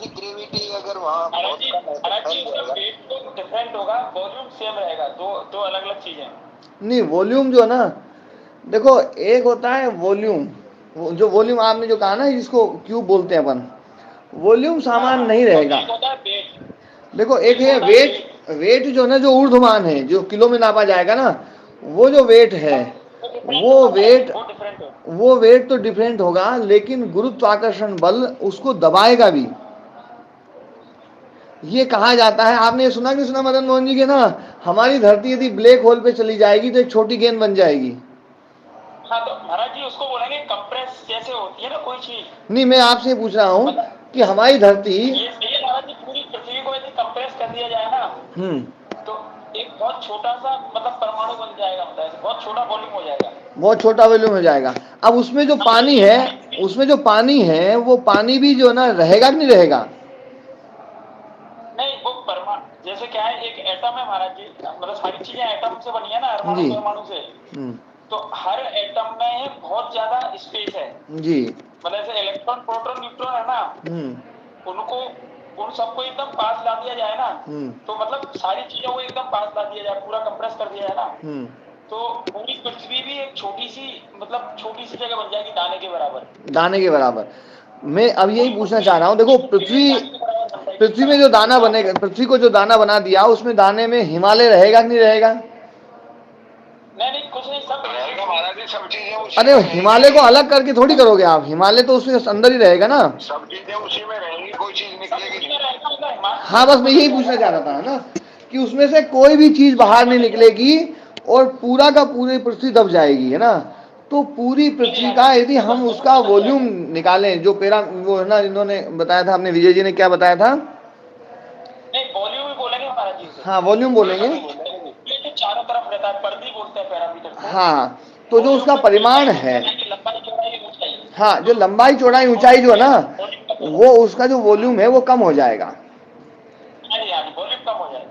ग्रेविटी अगर वहाँ बहुत कम है तो फैल जाएगा। वेट तो डिफरेंट होगा, वॉल्यूम सेम रहेगा, दो अलग अलग चीजें। नहीं, वॉल्यूम जो है ना, देखो, एक होता है वॉल्यूम, जो वॉल्यूम आपने जो कहा ना, जिसको क्यूब बोलते हैं अपन, वॉल्यूम सामान नहीं रहेगा। एक होता है वेट, देखो, एक है वेट, वेट जो ना, जो ऊर्ध्वमान है, जो किलो में नापा जाएगा ना, वो जो वेट है, वो वेट, वो डिफरेंट है। वो वेट तो डिफरेंट होगा, लेकिन गुरुत्वाकर्षण बल उसको दबाएगा भी। ये कहा जाता है, आपने ये सुना कि सुना मदन मोहन जी के ना, हमारी धरती यदि ब्लैक होल पे चली जाएगी तो एक छोटी गेंद बन जाएगी। हाँ, तो महाराज जी उसको बोलेंगे कंप्रेस जैसे होती है ना कोई चीज। नहीं, मैं आपसे पूछ रहा हूँ कि हमारी धरती, ये सही है महाराज जी, पूरी पृथ्वी को यदि कंप्रेस कर दिया जाए ना, तो एक बहुत छोटा सा मतलब परमाणु बन जाएगा, मतलब बहुत छोटा वॉल्यूम हो जाएगा, बहुत छोटा वॉल्यूम हो जाएगा। अब उसमें जो पानी है, उसमें जो पानी है, वो पानी भी जो ना रहेगा कि नहीं रहेगा? नहीं, वो परमाणु जैसे क्या है, एक एटम है महाराज जी, मतलब सारी चीजें एटम से बनी है ना, जी। परमाणु से। तो हर एटम में बहुत ज्यादा स्पेस है जी। मतलब जैसे इलेक्ट्रॉन प्रोटॉन न्यूट्रॉन है ना, उनको उन सबको एकदम पास ला दिया जाए ना, तो मतलब सारी चीजों को एकदम पास ला दिया जाए, पूरा कंप्रेस कर दिया जाए ना, तो पूरी पृथ्वी भी एक छोटी सी मतलब छोटी सी जगह बन जाएगी, दाने के बराबर। दाने के बराबर। मैं अब यही पूछना चाह रहा हूँ, देखो, पृथ्वी में जो दाना बनेगा, पृथ्वी को जो दाना बना दिया, उसमें दाने में हिमालय रहेगा कि नहीं रहेगा? नहीं, कुछ नहीं, सब रहेगा महाराज जी, सब चीजें। अरे, हिमालय को अलग करके थोड़ी करोगे आप, हिमालय तो उसके अंदर ही रहेगा ना। सब चीजें उसी में रहेंगी, कोई चीज निकलेगी नहीं। हाँ, बस मैं यही पूछना चाह रहा था ना, कि उसमें से कोई भी चीज बाहर नहीं निकलेगी और पूरा का पूरी पृथ्वी दब जाएगी, है ना। तो पूरी पृथ्वी का यदि हम उसका वॉल्यूम निकालें, जो वो है ना, इन्होंने बताया था, अपने विजय जी ने क्या बताया था? नहीं, वॉल्यूम ही बोलेंगे महाराज जी। हाँ, वॉल्यूम बोलेंगे। ये जो चारों तरफ रहता है, पर्दी बोलते हैं पैरामीटर। हाँ, तो जो उसका परिमाण है, हाँ, जो लंबाई चौड़ाई ऊंचाई जो है ना, वो उसका जो वॉल्यूम है वो कम हो जाएगा।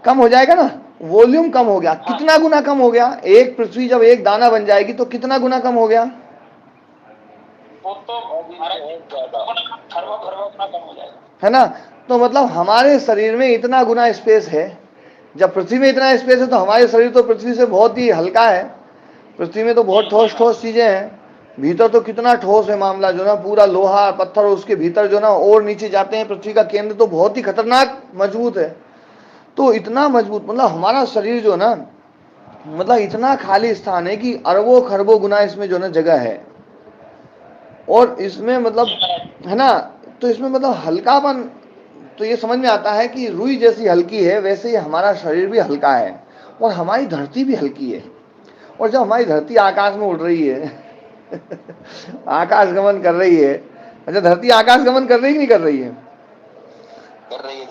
कम हो जाएगा ना, वॉल्यूम कम हो गया। कितना गुना कम हो गया? एक पृथ्वी जब एक दाना बन जाएगी तो कितना गुना कम हो गया? वो तो कम हो जाएगा, है ना। तो मतलब हमारे शरीर में इतना गुना स्पेस है। जब पृथ्वी में इतना स्पेस है तो हमारे शरीर तो पृथ्वी से बहुत ही हल्का है। पृथ्वी में तो बहुत ठोस ठोस चीजें हैं, भीतर तो कितना ठोस है मामला, जो ना पूरा लोहा पत्थर, उसके भीतर जो ना और नीचे जाते हैं। पृथ्वी का केंद्र तो बहुत ही खतरनाक मजबूत है। तो इतना मजबूत, मतलब हमारा शरीर जो ना, मतलब इतना खाली स्थान है कि अरबों खरबों गुना इसमें जो ना जगह है। और इसमें मतलब है ना, तो इसमें मतलब हल्कापन, तो ये समझ में आता है कि रुई जैसी हल्की है, वैसे ही हमारा शरीर भी हल्का है और हमारी धरती भी हल्की है। और जब हमारी धरती आकाश में उड़ रही है आकाश गमन कर रही है। अच्छा, धरती आकाश गमन कर रही है कि नहीं कर रही है? कर रही है।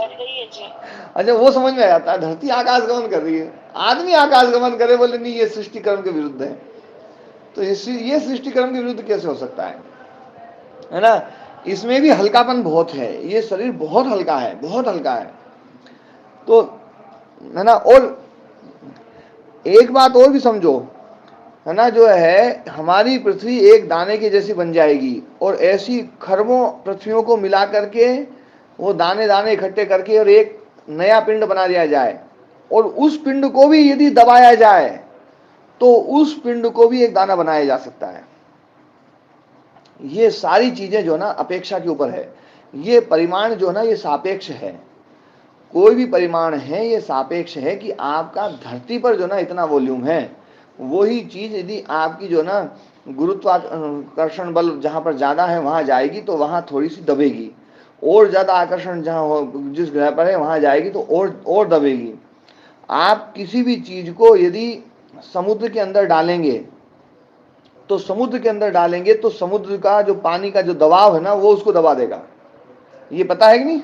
अच्छा, वो समझ में आ जाता है, धरती आकाश गमन कर रही है। आदमी आकाश गमन करे, बोले नहीं ये सृष्टि कर्म के विरुद्ध है। तो ये सृष्टि कर्म के विरुद्ध कैसे हो सकता है ना? इसमें भी हल्कापन बहुत है, ये शरीर बहुत हल्का है, बहुत हल्का है। तो है ना, और एक बात और भी समझो, है ना, जो है हमारी पृथ्वी एक दाने की जैसी बन जाएगी और ऐसी खरबों पृथ्वियों को मिला करके, वो दाने दाने इकट्ठे करके और एक नया पिंड बना दिया जाए, और उस पिंड को भी यदि दबाया जाए तो उस पिंड को भी एक दाना बनाया जा सकता है। ये सारी चीजें जो ना अपेक्षा के ऊपर है। ये परिमाण जो ना ये सापेक्ष है, कोई भी परिमाण है ये सापेक्ष है। कि आपका धरती पर जो ना इतना वॉल्यूम है, वही चीज यदि आपकी जो ना गुरुत्वाकर्षण बल जहां पर ज्यादा है वहां जाएगी तो वहां थोड़ी सी दबेगी, और ज्यादा आकर्षण जहां हो, जिस ग्रह पर है वहां जाएगी तो और दबेगी। आप किसी भी चीज को यदि समुद्र के अंदर डालेंगे, तो समुद्र के अंदर डालेंगे तो समुद्र का जो पानी का जो दबाव है ना, वो उसको दबा देगा। ये पता है कि नहीं?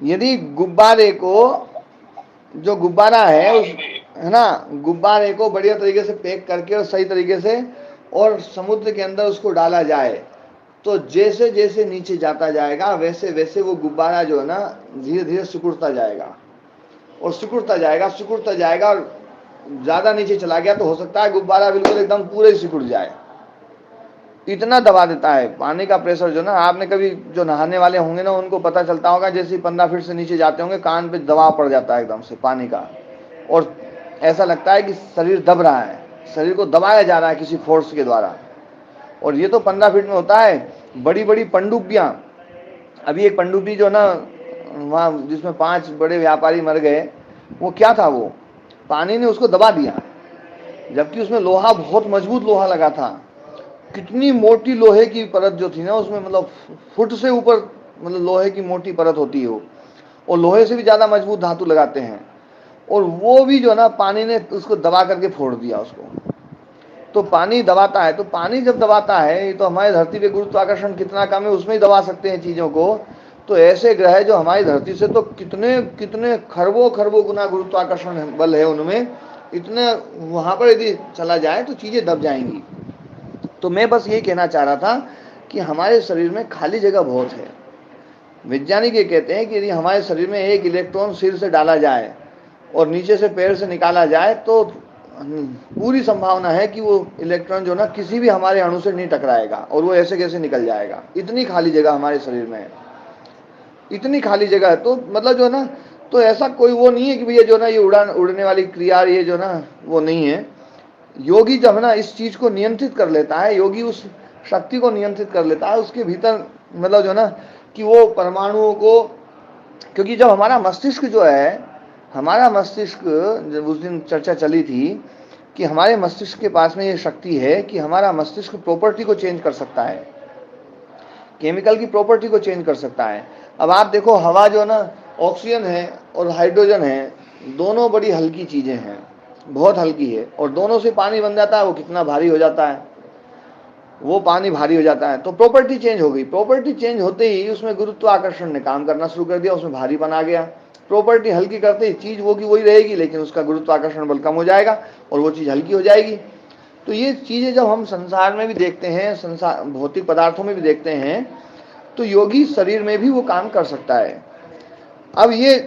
यदि गुब्बारे को, जो गुब्बारा है उस, है ना, गुब्बारे को बढ़िया तरीके से पैक करके और सही तरीके से और समुद्र के अंदर उसको डाला जाए, तो जैसे जैसे नीचे जाता जाएगा वैसे वैसे वो गुब्बारा जो है ना धीरे धीरे सिकुड़ता जाएगा और सिकुड़ता जाएगा, सिकुड़ता जाएगा। और ज्यादा नीचे चला गया तो हो सकता है गुब्बारा बिल्कुल एकदम पूरे सिकुड़ जाए। इतना दबा देता है पानी का प्रेशर जो ना, आपने कभी जो नहाने वाले होंगे ना उनको पता चलता होगा, जैसे 15 फीट से नीचे जाते होंगे कान पे दबाव पड़ जाता है एकदम से पानी का, और ऐसा लगता है कि शरीर दब रहा है, शरीर को दबाया जा रहा है किसी फोर्स के द्वारा। और ये तो 15 फीट में होता है। बड़ी बड़ी पनडुब्बियां, अभी एक पनडुब्बी जो ना वहाँ जिसमें 5 बड़े व्यापारी मर गए, वो क्या था, वो पानी ने उसको दबा दिया, जबकि उसमें लोहा, बहुत मजबूत लोहा लगा था। कितनी मोटी लोहे की परत जो थी ना उसमें, मतलब फुट से ऊपर, मतलब लोहे की मोटी परत होती है वो, और लोहे से भी ज्यादा मजबूत धातु लगाते हैं, और वो भी जो ना पानी ने उसको दबा करके फोड़ दिया उसको। तो पानी दबाता है, तो पानी जब दबाता है, तो हमारी धरती पे गुरुत्वाकर्षण कितना कम है उसमें ही दबा सकते हैं चीजों को। तो ऐसे ग्रह जो हमारी धरती से तो कितने कितने खरबों खरबों गुना गुरुत्वाकर्षण बल है उनमें, इतने वहां पर यदि चला जाए तो चीजें दब जाएंगी। तो मैं बस ये कहना चाह रहा था कि हमारे शरीर में खाली जगह बहुत है। वैज्ञानिक ये कहते हैं कि यदि हमारे शरीर में एक इलेक्ट्रॉन सिर से डाला जाए और नीचे से पैर से निकाला जाए, तो पूरी संभावना है कि वो इलेक्ट्रॉन जो ना किसी भी हमारे अणु से नहीं टकराएगा और वो ऐसे कैसे निकल जाएगा। इतनी खाली जगह हमारे शरीर में है, इतनी खाली जगह है। तो मतलब जो है ना, तो ऐसा कोई वो नहीं है कि भैया जो ना ये उड़ने वाली क्रिया ये जो ना वो नहीं है। योगी जब है ना इस चीज को नियंत्रित कर लेता है, योगी उस शक्ति को नियंत्रित कर लेता है उसके भीतर, मतलब जो ना कि वो परमाणुओं को, क्योंकि जब हमारा मस्तिष्क जो है, हमारा मस्तिष्क, जब उस दिन चर्चा चली थी कि हमारे मस्तिष्क के पास में ये शक्ति है कि हमारा मस्तिष्क प्रॉपर्टी को चेंज कर सकता है, केमिकल की प्रॉपर्टी को चेंज कर सकता है। अब आप देखो, हवा जो ना ऑक्सीजन है और हाइड्रोजन है, दोनों बड़ी हल्की चीजें हैं, बहुत हल्की है, और दोनों से पानी बन जाता है, वो कितना भारी हो जाता है, वो पानी भारी हो जाता है। तो प्रॉपर्टी चेंज हो गई, प्रॉपर्टी चेंज होते ही उसमें गुरुत्वाकर्षण ने काम करना शुरू कर दिया, उसमें भारी बना गया। प्रॉपर्टी हल्की करते ही चीज वो की वही रहेगी, लेकिन उसका गुरुत्वाकर्षण बल कम हो जाएगा और वो चीज हल्की हो जाएगी। तो ये चीजें जब हम संसार में भी देखते हैं, संसार भौतिक पदार्थों में भी देखते हैं, तो योगी शरीर में भी वो काम कर सकता है। अब ये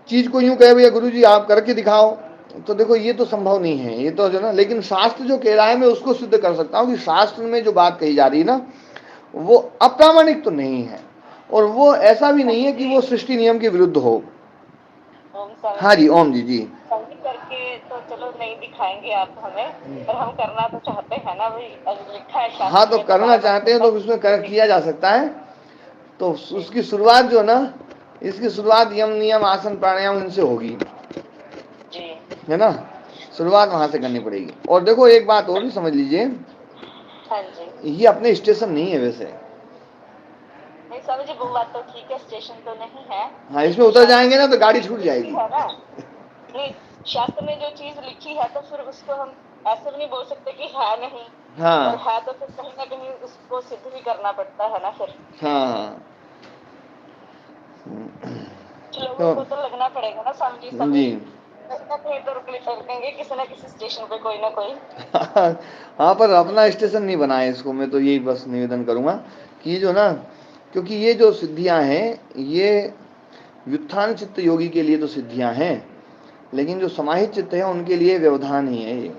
चीज को यूं कहे भैया गुरुजी आप करके दिखाओ, तो देखो ये तो संभव नहीं है, ये तो जो ना, लेकिन शास्त्र जो कह रहा है मैं उसको सिद्ध कर सकता हूँ कि शास्त्र में जो बात कही जा रही है ना, वो अप्रामाणिक तो नहीं है, और वो ऐसा भी नहीं है कि वो सृष्टि नियम के विरुद्ध हो। हाँ जी, ओम जी। करके तो चलो नहीं दिखाएंगे आप हमें, पर हम करना तो चाहते हैं ना भाई, लिखा है शास्त्र हाँ, तो में, करना चाहते हैं तो उसमें किया जा सकता है। तो उसकी शुरुआत जो ना, इसकी शुरुआत यम नियम आसन प्राणायाम इनसे होगी, जी, है ना, शुरुआत वहां से करनी पड़ेगी। और देखो एक बात और भी समझ लीजिए, हाँ जी, ये अपने स्टेशन नहीं है वैसे। नहीं स्वामी जी वो बात तो ठीक है, स्टेशन तो नहीं है। हाँ, इसमें उतर जाएंगे ना तो गाड़ी छूट जाएगी, है ना, नहीं शास्त्र में जो चीज लिखी है तो फिर उसको हम ऐसे भी नहीं बोल सकते कि है नहीं। हाँ, और है तो फिर कहीं ना कहीं उसको सिद्ध भी करना पड़ता है ना फिर। हाँ, लोगों को तो लगना पड़ेगा ना स्वामी जी, सभी जी। कहीं तो रुकेंगे किसी ना किसी स्टेशन पे, कोई ना कोई। हाँ, पर अपना स्टेशन नहीं बनाए इसको, मैं तो यही बस निवेदन करूंगा कि ये जो ना, क्योंकि ये जो सिद्धियां हैं ये व्युत्थान चित्त योगी के लिए तो सिद्धियां हैं, लेकिन जो समाहित चित्त है उनके लिए व्यवधान ही है। ये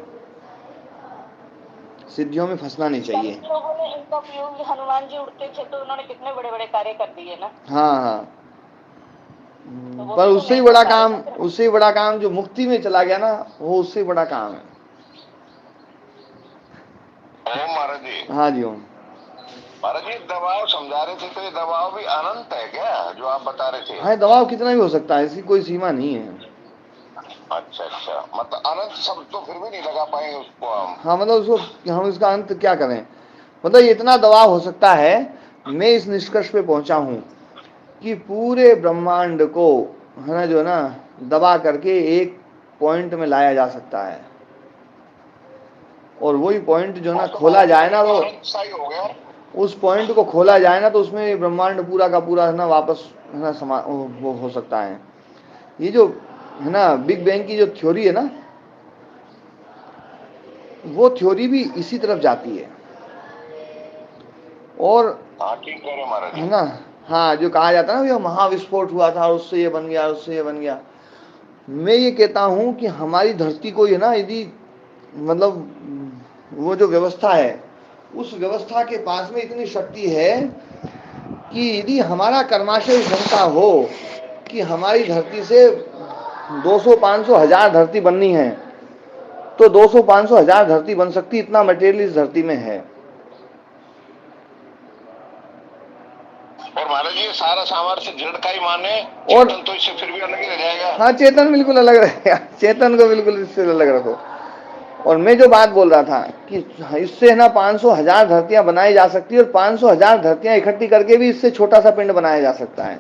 सिद्धियों में फंसना नहीं चाहिए। लोगों ने इनका उपयोग, हनुमान जी उड़ते थे तो उन्होंने कितने बड़े बड़े कार्य कर दिए ना। हाँ, हाँ, तो पर उससे ही बड़ा काम, उससे ही बड़ा काम जो मुक्ति में चला गया ना, वो उससे बड़ा काम है। ओम महाराज जी। हाँ जी, ओम महाराज जी दबाव समझा रहे थे, तो ये दबाव भी अनंत है क्या जो आप बता रहे थे? हाँ, दबाव कितना भी हो सकता है, इसकी कोई सीमा नहीं है। अच्छा अच्छा, मतलब अनंत शब्द तो फिर भी नहीं लगा पाएंगे उसको हम। हाँ, मतलब उसको हम इसका अंत क्या करें, मतलब इतना दबाव हो सकता है। मैं इस निष्कर्ष पे पहुंचा हूं कि पूरे ब्रह्मांड को, है ना, जो ना दबा करके एक पॉइंट में लाया जा सकता है, और वही पॉइंट जो ना खोला जाए ना, तो सही हो गया। उस पॉइंट को खोला जाए ना तो उसमें ब्रह्मांड पूरा का पूरा, है ना, वापस, है ना, वो हो सकता है। ये जो है ना बिग बैंग की जो थ्योरी है ना, वो थ्योरी भी इसी तरफ जाती है। और ठीक कह रहे महाराज जी, है ना, हाँ, जो कहा जाता है ना, ये महाविस्फोट हुआ था, उससे ये बन गया, उससे ये बन गया। मैं ये कहता हूं कि हमारी धरती को, है ना, यदि मतलब वो जो व्यवस्था है, उस व्यवस्था के पास में इतनी शक्ति है कि यदि हमारा कर्माशय क्षमता हो कि हमारी धरती से 200, 500, 1000 धरती बननी है, तो 200, 500, 1000 धरती बन सकती, इतना मटेरियल इस धरती में है। और महाराज जी ये सारा सामर्थ्य जड़ का ही माने, और चेतन तो इससे फिर भी अलग ही रह जाएगा। हाँ, चेतन बिल्कुल अलग रहेगा, चेतन को बिल्कुल इससे अलग रखो। और मैं जो बात बोल रहा था कि इससे ना 500, 1000 धरतियां बनाई जा सकती है, और 500, 1000 धरतियां इकट्ठी करके भी इससे छोटा सा पिंड बनाया जा सकता है।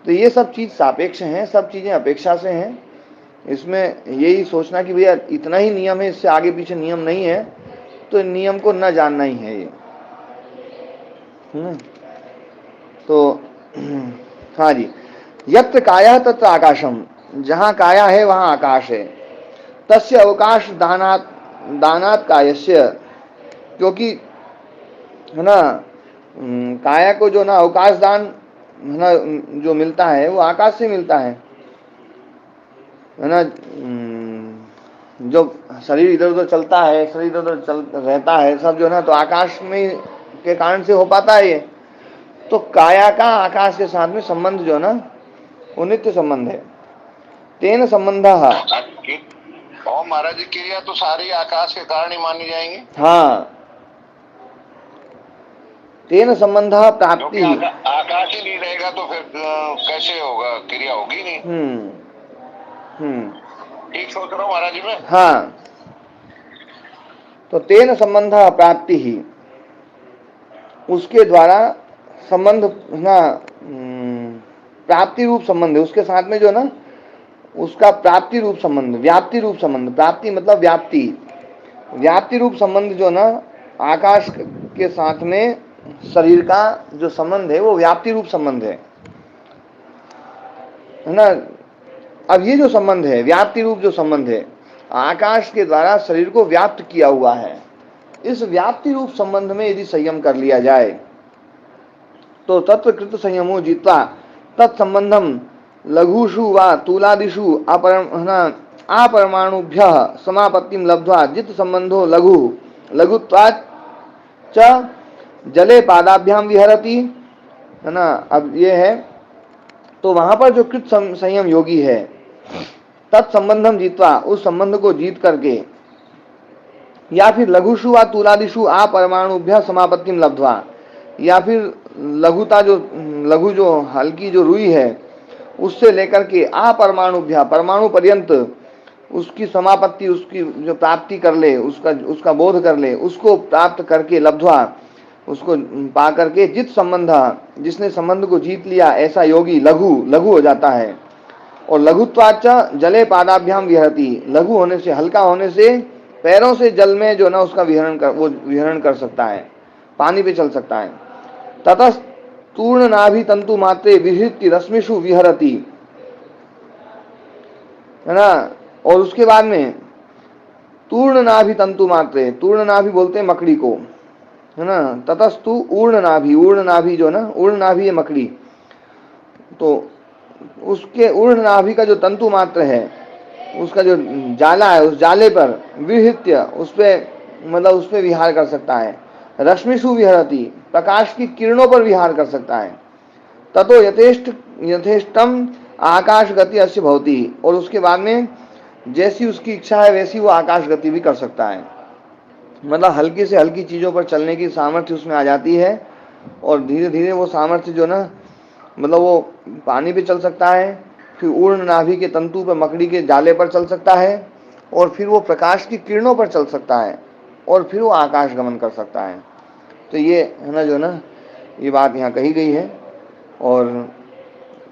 तो ये सब चीज सापेक्ष हैं, सब चीजें अपेक्षा से हैं। इसमें यही सोचना कि भैया इतना ही नियम है, इससे आगे पीछे नियम नहीं है, तो नियम को न जानना ही है ये। तो हाँ जी, यत्र काया तत्र आकाशम, जहाँ काया है वहाँ आकाश है। तस्य अवकाश दानात दानात कायस्य, क्योंकि है ना काया को जो ना अवकाश दान, है ना, जो मिलता है वो आकाश से मिलता है ना। जो शरीर इधर उधर चलता है, शरीर इधर उधर चल रहता है सब, जो ना, तो आकाश में के कारण से हो पाता है ये। तो काया का आकाश के साथ में संबंध जो ना, वो नित्य संबंध है। तेन संबंध। और महाराज जी क्रिया तो सारी आकाश के कारण ही मानी जाएंगी। हाँ, तेन संबंध प्राप्ति। आकाश ही नहीं रहेगा तो फिर कैसे होगा, क्रिया होगी नहीं। ठीक सोच रहा हूँ महाराज जी में। हाँ, तो तेन संबंध प्राप्ति ही, उसके द्वारा संबंध ना, प्राप्ति रूप संबंध है उसके साथ में, जो ना उसका प्राप्ति रूप संबंध, व्याप्ति रूप संबंध, प्राप्ति मतलब व्याप्ति, व्याप्ति रूप संबंध जो ना आकाश के साथ में शरीर का जो संबंध है वो व्याप्ति रूप संबंध है ना। अब ये जो संबंध है, व्याप्ति रूप जो संबंध है, आकाश के द्वारा शरीर को व्याप्त किया हुआ है। इस व्याप्ति रूप संबंध में यदि संयम कर लिया जाए तो तत्वकृत संयमो जीत्वा तत्संबंधम लघुषु व तूलादिषु अपरमाणुभ्य समापत्तिम लब्ध्वा जित संबंधो लघु लघुत्वात् च जले पादाभ्याम विहरति, है ना। अब ये है, तो वहां पर जो कृत संयम योगी है, तत्संबंधम जीतवा, उस संबंध को जीत करके, या फिर लघुषु व तुलादिषु अपरमाणुभ्य समापत्तिम लब्ध्वा, या फिर लघुता जो लघु जो हल्की जो रुई है उससे लेकर के अपरमाणुभ्य परमाणु पर्यंत उसकी समापत्ति, उसकी जो प्राप्ति कर ले, उसका बोध कर ले, उसको प्राप्त करके लब्ध्वा, उसको पा करके जित संबंध, जिसने संबंध को जीत लिया, ऐसा योगी लघु लघु हो जाता है। और लघुत्वाच जले पादाभ्याम विहरति, लघु होने से, हल्का होने से पैरों से जल में जो ना उसका विहरण कर सकता है, पानी पे चल सकता है। ततः तूर्ण नाभि तंतु मात्रे विहृति रश्मिषु विहरति, है ना। और उसके बाद में तूर्ण नाभि तंतु मात्रे, तूर्ण नाभि बोलते हैं मकड़ी को, है ना। ततस्तु ऊर्ण नाभि, ऊर्ण नाभि जो ना, ऊर्ण नाभि है मकड़ी, तो उसके ऊर्ण नाभि का जो तंतु मात्र है, उसका जो जाला है, उस जाले पर विहृत्य, उस पे मतलब उस पे विहार कर सकता है। रश्मिषु विहरति, प्रकाश की किरणों पर विहार कर सकता है। ततो यथेष्टम आकाश गति अस्य भवति, और उसके बाद में जैसी उसकी इच्छा है वैसी वो आकाश गति भी कर सकता है। मतलब हल्की से हल्की चीजों पर चलने की सामर्थ्य उसमें आ जाती है, और धीरे धीरे वो सामर्थ्य जो ना, मतलब वो पानी पे चल सकता है, फिर ऊर्ण नाभि के तंतु पर मकड़ी के जाले पर चल सकता है, और फिर वो प्रकाश की किरणों पर चल सकता है, और फिर वो आकाश गमन कर सकता है। तो ये है ना जो ना, ये बात यहाँ कही गई है। और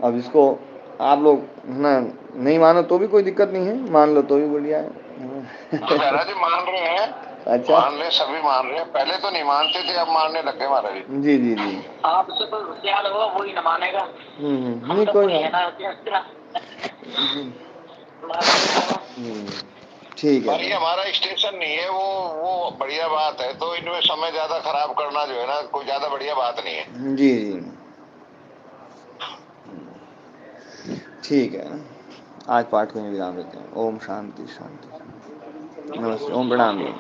अब इसको आप लोग है ना नहीं मानो तो भी कोई दिक्कत नहीं है, मान लो तो भी बढ़िया है। महाराज जी मान रहे हैं, अच्छा, मान रहे, सभी मान रहे हैं, पहले तो नहीं मानते थे, अब मानने लग गए महाराज जी। जी जी जी। आपसे कोई होशियार होगा वो ही न मानेगा। नहीं कोई ठीक है। ये हमारा स्टेशन नहीं है, वो बढ़िया बात है। तो इनमें समय ज्यादा खराब करना जो है ना, कोई ज्यादा बढ़िया बात नहीं है। जी जी ठीक है, आज पाठ में विराम देते हैं। ओम शांति शांति। नमस्ते, ओम प्रणाम जी।